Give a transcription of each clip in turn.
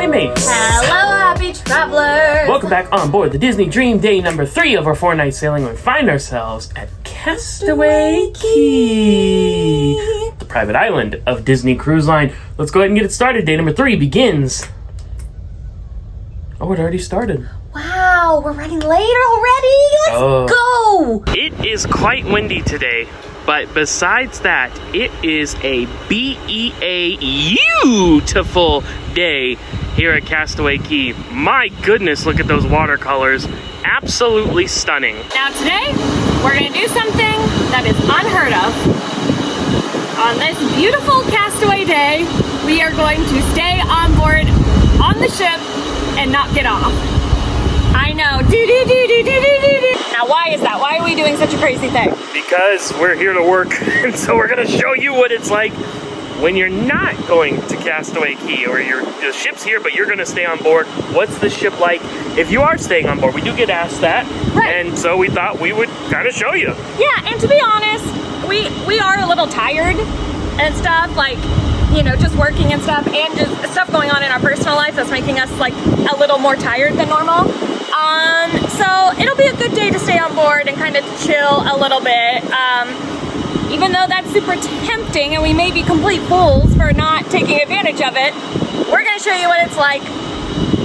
Ahoy mates! Hello, happy travelers! Welcome back on board the Disney Dream, day number 3 of our 4-night sailing. We find ourselves at Castaway Key, the private island of Disney Cruise Line. Let's go ahead and get it started. Day number 3 begins. Oh, it already started. Wow, we're running late already? Let's go! It is quite windy today, but besides that, it is a beautiful day here at Castaway Key. My goodness, look at those watercolors. Absolutely stunning. Now today, we're gonna do something that is unheard of. On this beautiful Castaway day, we are going to stay on board on the ship and not get off. I know. Now why is that? Why are we doing such a crazy thing? Because we're here to work, and so we're gonna show you what it's like when you're not going to Castaway Key, or the ship's here but you're gonna stay on board. What's the ship like if you are staying on board? We do get asked that, right. And so we thought we would kind of show you. Yeah, and to be honest, we are a little tired and stuff, like, you know, just working and stuff, and just stuff going on in our personal life that's making us like a little more tired than normal. So it'll be a good day to stay on board and kind of chill a little bit. Even though that's super tempting and we may be complete fools for not taking advantage of it, we're gonna show you what it's like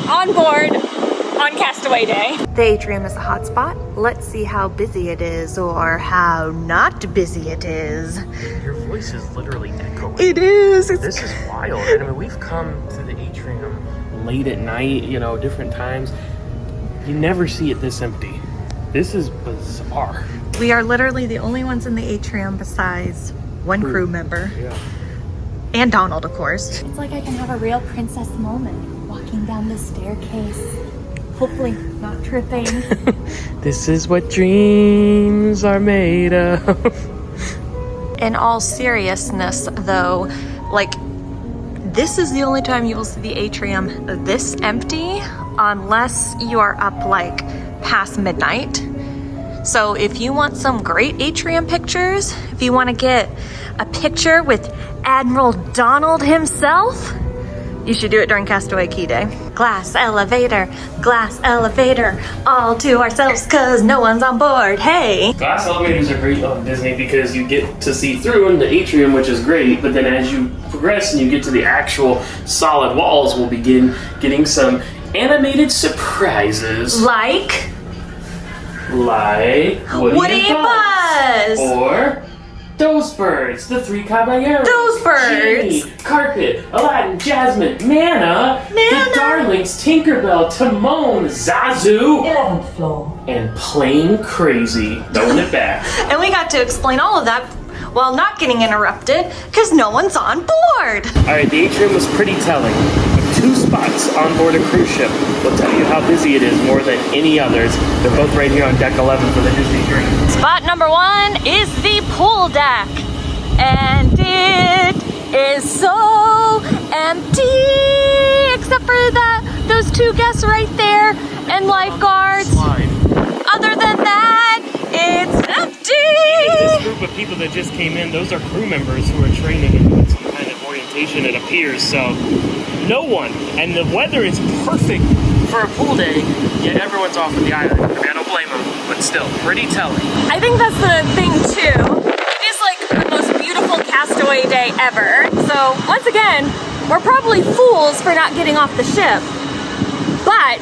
on board on Castaway Day. The atrium is a hot spot. Let's see how busy it is or how not busy it is. Your voice is literally echoing. It is. This is wild. I mean, we've come to the atrium late at night, you know, different times. You never see it this empty. This is bizarre. We are literally the only ones in the atrium besides one crew member. Yeah. And Donald, of course. It's like I can have a real princess moment walking down the staircase. Hopefully not tripping. This is what dreams are made of. In all seriousness, though, like, this is the only time you will see the atrium this empty unless you are up like past midnight. So if you want some great atrium pictures, if you want to get a picture with Admiral Donald himself, you should do it during Castaway Key Day. Glass elevator, all to ourselves cause no one's on board, hey! Glass elevators are great on Disney because you get to see through in the atrium, which is great, but then as you progress and you get to the actual solid walls, we'll begin getting some animated surprises. Like Woody and Buzz! Or those birds, the 3 caballeros. Those birds! Genie, Carpet, Aladdin, Jasmine, Nana, the Darlings, Tinkerbell, Timon, Zazu, 11th floor. and Plain Crazy. Throwing it back. And we got to explain all of that while not getting interrupted because no one's on board. Alright, the atrium was pretty telling. 2 spots on board a cruise ship will tell you how busy it is more than any others. They're both right here on deck 11 for the Disney Dream. Spot number 1 is the pool deck. And it is so empty except for those 2 guests right there and lifeguards. Other than that, it's empty. This group of people that just came in, those are crew members who are training and doing some kind of orientation, it appears. So no one, and the weather is perfect for a pool day, yet everyone's off of the island. I mean, I don't blame them, but still, pretty telling. I think that's the thing too. It is like the most beautiful Castaway day ever. So once again, we're probably fools for not getting off the ship. But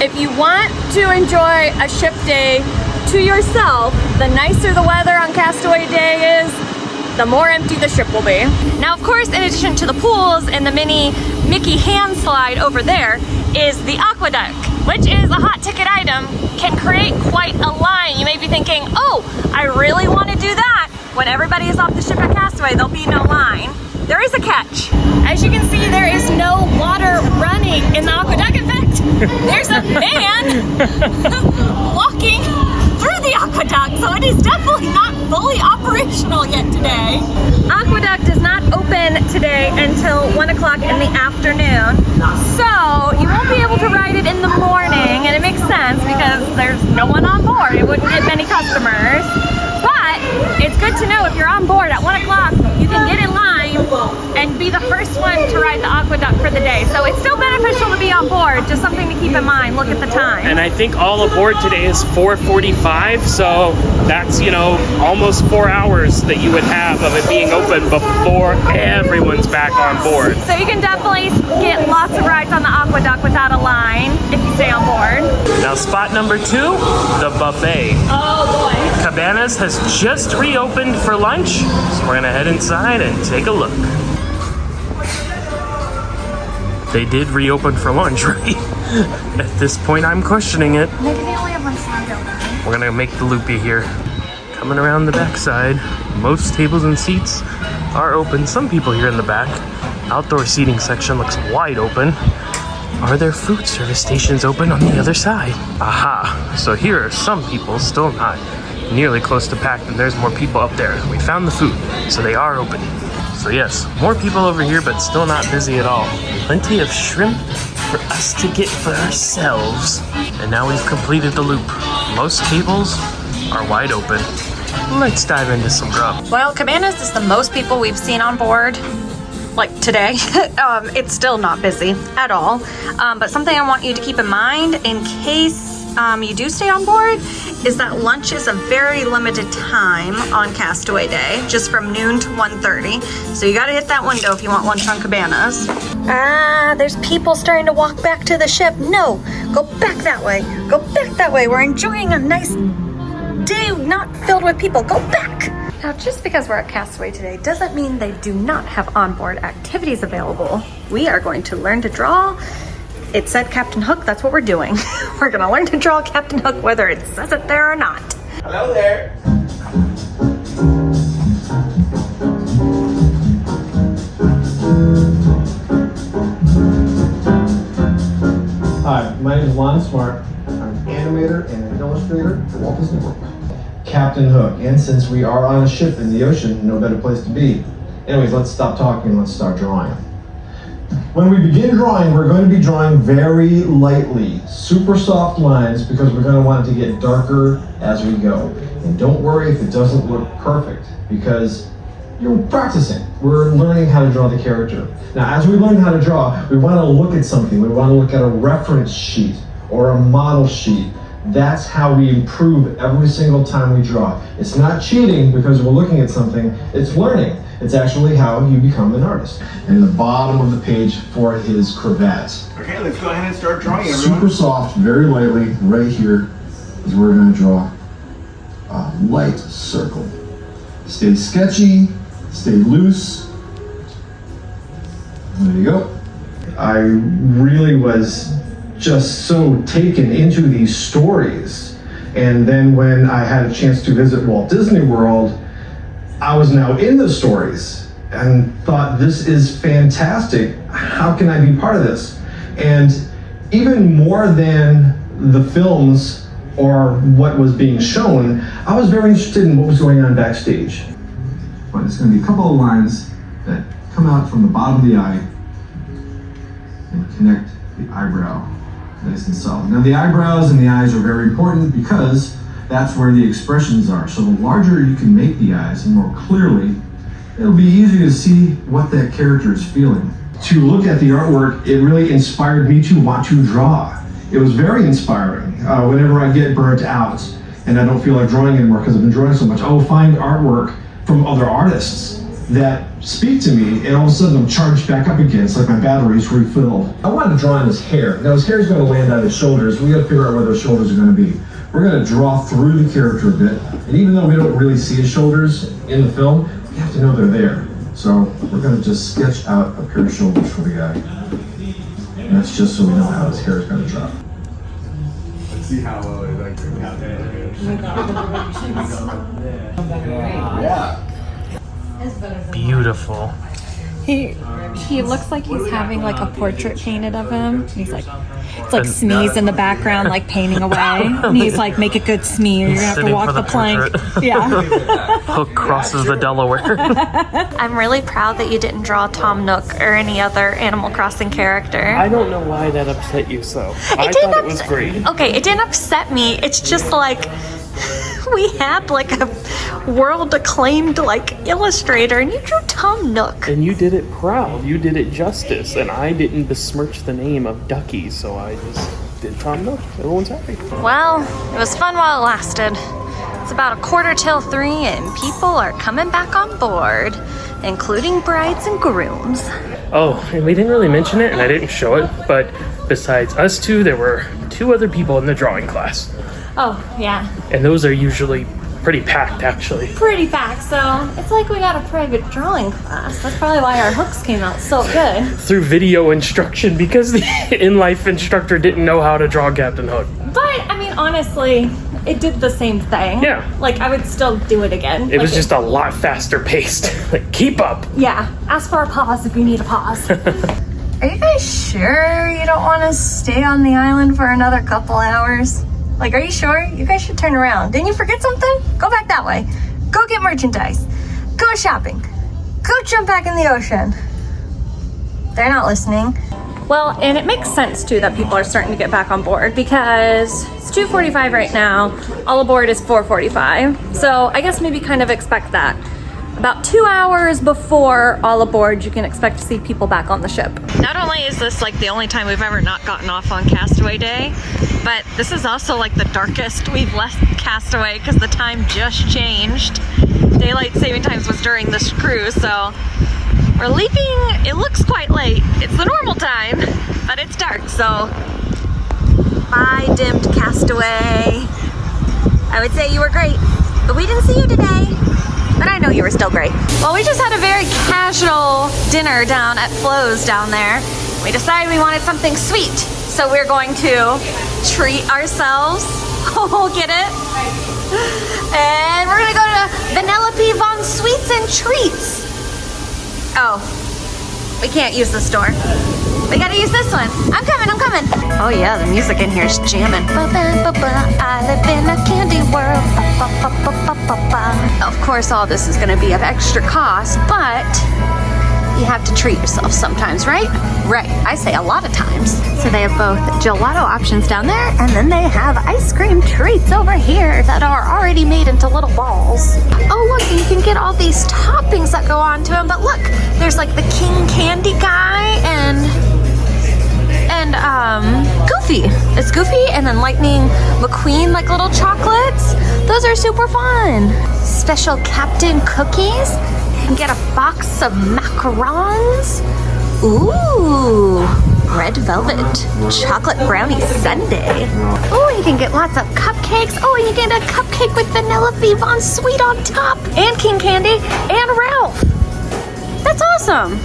if you want to enjoy a ship day to yourself, the nicer the weather on Castaway Day is, the more empty the ship will be. Now, of course, in addition to the pools and the mini Mickey hand slide over there is the Aquaduck, which is a hot ticket item, can create quite a line. You may be thinking, oh, I really want to do that. When everybody is off the ship at Castaway, there'll be no line. There is a catch. As you can see, there is no water running in the Aquaduck. In fact, there's a man walking through the Aquaduck, so it is definitely not fully operational yet today. Aquaduck does not open today until 1 o'clock in the afternoon, so you won't be able to ride it in the morning, and it makes sense because there's no one on board. It wouldn't get many customers, but it's good to know if you're on board at 1 o'clock, you can get in line and be the first one to ride the Aquaduck for the day. So it's still beneficial official to be on board. Just something to keep in mind. Look at the time. And I think all aboard today is 4:45, so that's, you know, almost 4 hours that you would have of it being open before everyone's back on board. So you can definitely get lots of rides on the Aquaduck without a line if you stay on board. Now spot number 2, the buffet. Oh boy. Cabanas has just reopened for lunch, so we're gonna head inside and take a look. They did reopen for lunch, right? At this point, I'm questioning it. Maybe they only have one side open. We're gonna make the loopy here. Coming around the backside, most tables and seats are open. Some people here in the back. Outdoor seating section looks wide open. Are there food service stations open on the other side? Aha, so here are some people still not nearly close to packed, and there's more people up there. We found the food, so they are open. So yes, more people over here, but still not busy at all. Plenty of shrimp for us to get for ourselves. And now we've completed the loop. Most tables are wide open. Let's dive into some grub. Well, Cabanas is the most people we've seen on board, like today. It's still not busy at all. But something I want you to keep in mind in case you do stay on board is that lunch is a very limited time on Castaway Day, just from noon to 1:30. So you gotta hit that window if you want lunch on Cabanas. There's people starting to walk back to the ship. No, go back that way. Go back that way. We're enjoying a nice day not filled with people. Go back. Now, just because we're at Castaway today doesn't mean they do not have onboard activities available. We are going to learn to draw. It said Captain Hook, that's what we're doing. We're gonna learn to draw Captain Hook whether it says it there or not. Hello there. Hi, my name is Lon Smart. I'm an animator and an illustrator for Walt Disney World. Captain Hook, and since we are on a ship in the ocean, no better place to be. Anyways, let's stop talking and let's start drawing. When we begin drawing, we're going to be drawing very lightly, super soft lines, because we're going to want it to get darker as we go. And don't worry if it doesn't look perfect, because you're practicing. We're learning how to draw the character. Now, as we learn how to draw, we want to look at something. We want to look at a reference sheet or a model sheet. That's how we improve every single time we draw. It's not cheating because we're looking at something, it's learning. It's actually how you become an artist. And the bottom of the page for his cravat. Okay, let's go ahead and start drawing, everyone. Super soft, very lightly, right here is where we're going to draw a light circle. Stay sketchy, stay loose. There you go. I really was just so taken into these stories. And then when I had a chance to visit Walt Disney World, I was now in the stories and thought, this is fantastic. How can I be part of this? And even more than the films or what was being shown, I was very interested in what was going on backstage. But it's going to be a couple of lines that come out from the bottom of the eye and connect the eyebrow nice and solid. Now the eyebrows and the eyes are very important because that's where the expressions are. So the larger you can make the eyes and more clearly, it'll be easier to see what that character is feeling. To look at the artwork, it really inspired me to want to draw. It was very inspiring. Whenever I get burnt out and I don't feel like drawing anymore because I've been drawing so much, I will find artwork from other artists that speak to me, and all of a sudden I'm charged back up again. It's like my battery's refilled. I wanted to draw on his hair. Now his hair is going to land on his shoulders. We got to figure out where those shoulders are going to be. We're going to draw through the character a bit, and even though we don't really see his shoulders in the film, we have to know they're there. So we're going to just sketch out a pair of shoulders for the guy. And that's just so we know how his hair is going to drop. Let's see how well it like to Yeah. Beautiful. He looks like he's having like a portrait painted of him. He's like, it's like Smee's in the background, like painting away. And he's like, make a good Smee, or you're gonna have to walk the plank. Yeah. Hook crosses the Delaware. I'm really proud that you didn't draw Tom Nook or any other Animal Crossing character. I don't know why that upset you so. I thought it was great. Okay, it didn't upset me. It's just like, We had like a world acclaimed like illustrator, and you drew Tom Nook. And you did it proud. You did it justice. And I didn't besmirch the name of Ducky, so I just did Tom Nook. Everyone's happy. Well, it was fun while it lasted. It's about 2:45 and people are coming back on board, including brides and grooms. Oh, and we didn't really mention it, and I didn't show it, but besides us two, there were 2 other people in the drawing class. Oh, yeah. And those are usually pretty packed, actually. Pretty packed, so it's like we got a private drawing class. That's probably why our hooks came out so good. Through video instruction, because the in-life instructor didn't know how to draw Captain Hook. But, I mean, honestly, it did the same thing. Yeah. Like, I would still do it again. It was just a lot faster paced. Like, keep up. Yeah. Ask for a pause if you need a pause. Are you guys sure you don't want to stay on the island for another couple hours? Like, are you sure? You guys should turn around. Didn't you forget something? Go back that way. Go get merchandise. Go shopping. Go jump back in the ocean. They're not listening. Well, and it makes sense too that people are starting to get back on board because it's 2:45 right now. All aboard is 4:45. So I guess maybe kind of expect that. About 2 hours before all aboard, you can expect to see people back on the ship. Not only is this like the only time we've ever not gotten off on Castaway Day, but this is also like the darkest we've left Castaway because the time just changed. Daylight saving times was during this cruise, so we're leaving. It looks quite late. It's the normal time, but it's dark, so bye, dimmed Castaway. I would say you were great, but we didn't see you today. But I know you were still great. Well, we just had a very casual dinner down at Flo's down there. We decided we wanted something sweet, so we're going to treat ourselves. Oh, get it? And we're gonna go to Vanellope Von Sweets and Treats. Oh, we can't use the store. We gotta use this one. I'm coming, I'm coming. Oh yeah, the music in here is jamming. I live in a candy world. Of course, all this is gonna be of extra cost, but you have to treat yourself sometimes, right? Right, I say a lot of times. So they have both gelato options down there, and then they have ice cream treats over here that are already made into little balls. Oh look, you can get all these toppings that go onto them, but look, there's like the King Candy guy and Goofy. It's Goofy and then Lightning McQueen, like little chocolates. Those are super fun. Special Captain cookies. You can get a box of macarons. Ooh, red velvet chocolate brownie sundae. Oh, you can get lots of cupcakes. Oh, and you get a cupcake with Vanellope Von Sweet on top. And King Candy and Ralph. That's awesome.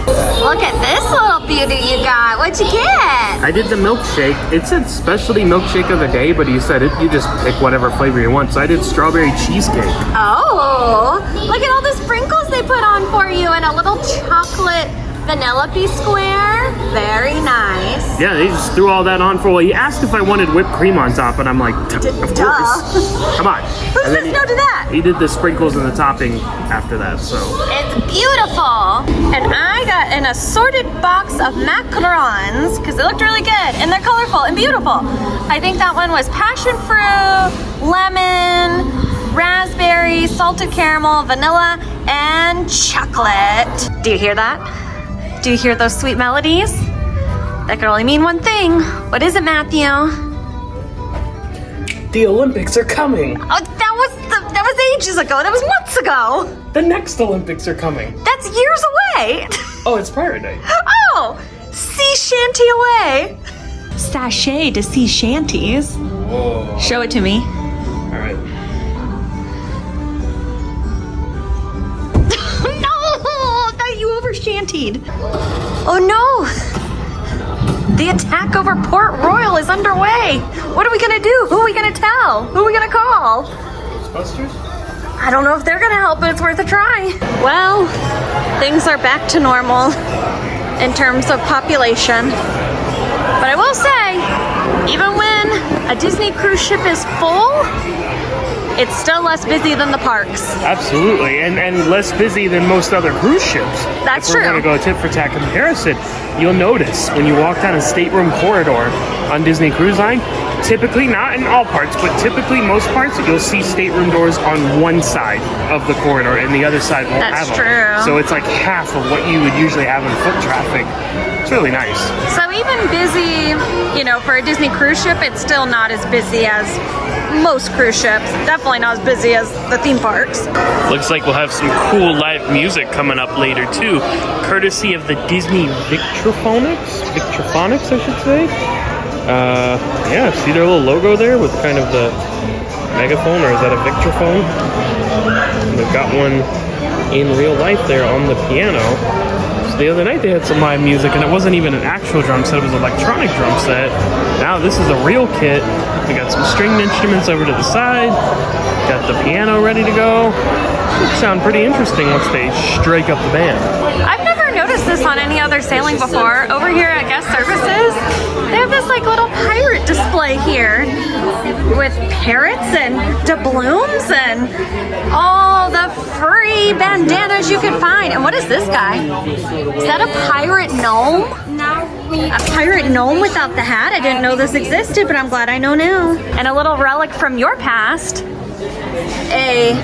Look at this little beauty you got. What'd you get? I did the milkshake. It said specialty milkshake of the day, but you said you just pick whatever flavor you want. So I did strawberry cheesecake. Oh, look at all the sprinkles they put on for you and a little chocolate Vanellope square. Very nice. Yeah, they just threw all that on for. Well, he asked if I wanted whipped cream on top, and I'm like, of course. Come on. Who says no to that? He did the sprinkles and the topping after that, so. It's beautiful. And I got an assorted box of macarons because they looked really good and they're colorful and beautiful. I think that one was passion fruit, lemon, raspberry, salted caramel, vanilla, and chocolate. Do you hear that? Do you hear those sweet melodies? That can only mean one thing. What is it, Matthew? The Olympics are coming. Oh, that was ages ago. That was months ago. The next Olympics are coming. That's years away. Oh, it's Pirate Night. Oh, sea shanty away. Sachet to sea shanties. Whoa. Show it to me. All right. No, you over shantied. Oh no. The attack over Port Royal is underway. What are we gonna do? Who are we gonna tell? Who are we gonna call? Ghostbusters? I don't know if they're gonna help, but it's worth a try. Well, things are back to normal in terms of population. But I will say, even when a Disney cruise ship is full, it's still less busy than the parks. Absolutely, and less busy than most other cruise ships. That's if we're true. going to go tit for tat comparison, you'll notice when you walk down a stateroom corridor on Disney Cruise Line, typically, not in all parts, but typically most parts, you'll see stateroom doors on one side of the corridor and the other side won't That's have true. them. So it's like half of what you would usually have in foot traffic. It's really nice. So even busy, you know, for a Disney cruise ship, it's still not as busy as most cruise ships. Definitely not as busy as the theme parks. Looks like we'll have some cool live music coming up later too, courtesy of the Disney Victrophonics, I should say. Yeah, see their little logo there with kind of the megaphone, or is that a Victrophone? And they've got one in real life there on the piano. So the other night they had some live music, and it wasn't even an actual drum set, it was an electronic drum set. Now this is a real kit. We got some stringed instruments over to the side, got the piano ready to go. It sound pretty interesting once they strike up the band. I've never noticed this on any other sailing before. Over here at Guest Services, they have this like little pirate display here with parrots and doubloons and all the free bandanas you can find. And what is this guy? Is that a pirate gnome? A pirate gnome without the hat? I didn't know this existed, but I'm glad I know now. And a little relic from your past. A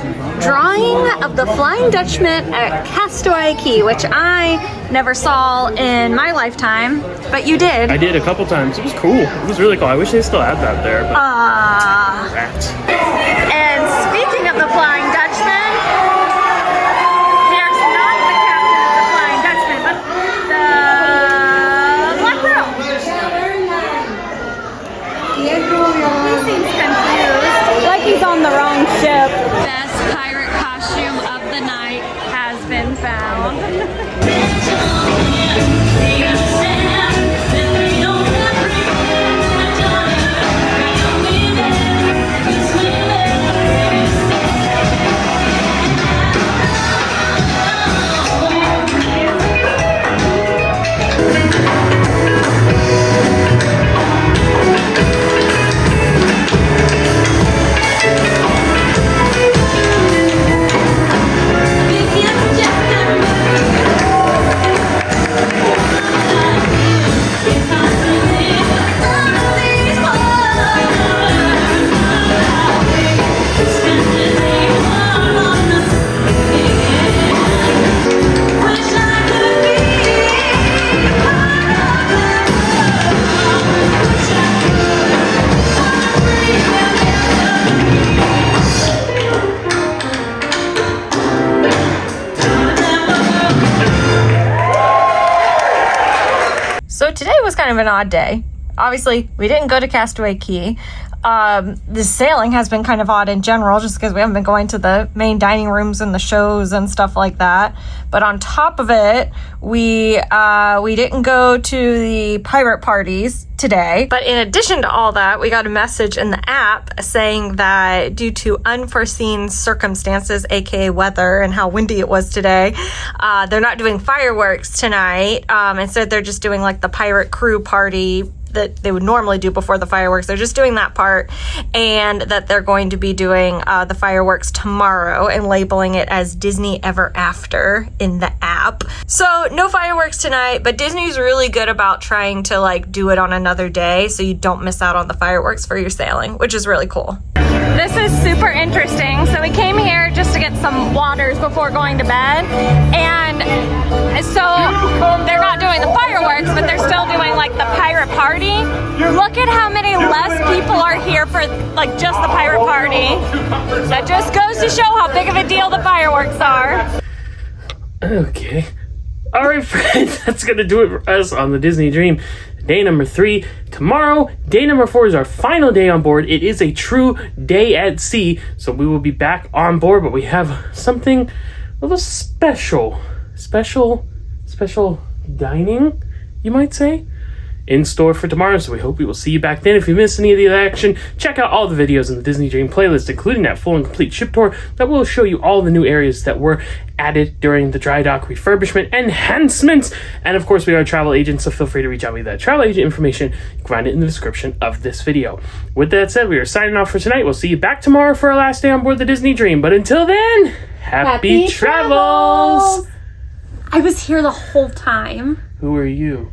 drawing of the Flying Dutchman at Castaway Cay, which I never saw in my lifetime, but you did. I did a couple times. It was cool. It was really cool. I wish they still had that there. But rats. And speaking of the Flying Dutchman, here's not the captain of the Flying Dutchman, but the Black Pearl. He seems confused, like he's on the wrong ship. Best pirate costume of the night has been found. So today was kind of an odd day. Obviously, we didn't go to Castaway Key. The sailing has been kind of odd in general, just because we haven't been going to the main dining rooms and the shows and stuff like that. But on top of it, we didn't go to the pirate parties today. But in addition to all that, we got a message in the app saying that due to unforeseen circumstances, aka weather and how windy it was today, they're not doing fireworks tonight. Instead, they're just doing like the pirate crew party that they would normally do before the fireworks. They're just doing that part, and that they're going to be doing the fireworks tomorrow and labeling it as Disney Ever After in the app. So no fireworks tonight, but Disney's really good about trying to like do it on another day so you don't miss out on the fireworks for your sailing, which is really cool. This is super interesting. So we came here just to get some waters before going to bed, and so they're not doing the fireworks, but they're still doing like the pirate party. Look at how many less people are here for like just the pirate party. That just goes to show how big of a deal the fireworks are. Okay. Alright friends, that's gonna do it for us on the Disney Dream. Day number 3. Tomorrow, day number 4 is our final day on board. It is a true day at sea, so we will be back on board, but we have something a little special dining, you might say. in store for tomorrow, so we hope we will see you back then. If you missed any of the action, check out all the videos in the Disney Dream playlist, including that full and complete ship tour that will show you all the new areas that were added during the dry dock refurbishment enhancements. And of course, we are travel agents, so feel free to reach out with that travel agent information. You can find it in the description of this video. With that said, we are signing off for tonight. We'll see you back tomorrow for our last day on board the Disney Dream. But until then, happy travels! I was here the whole time. Who are you?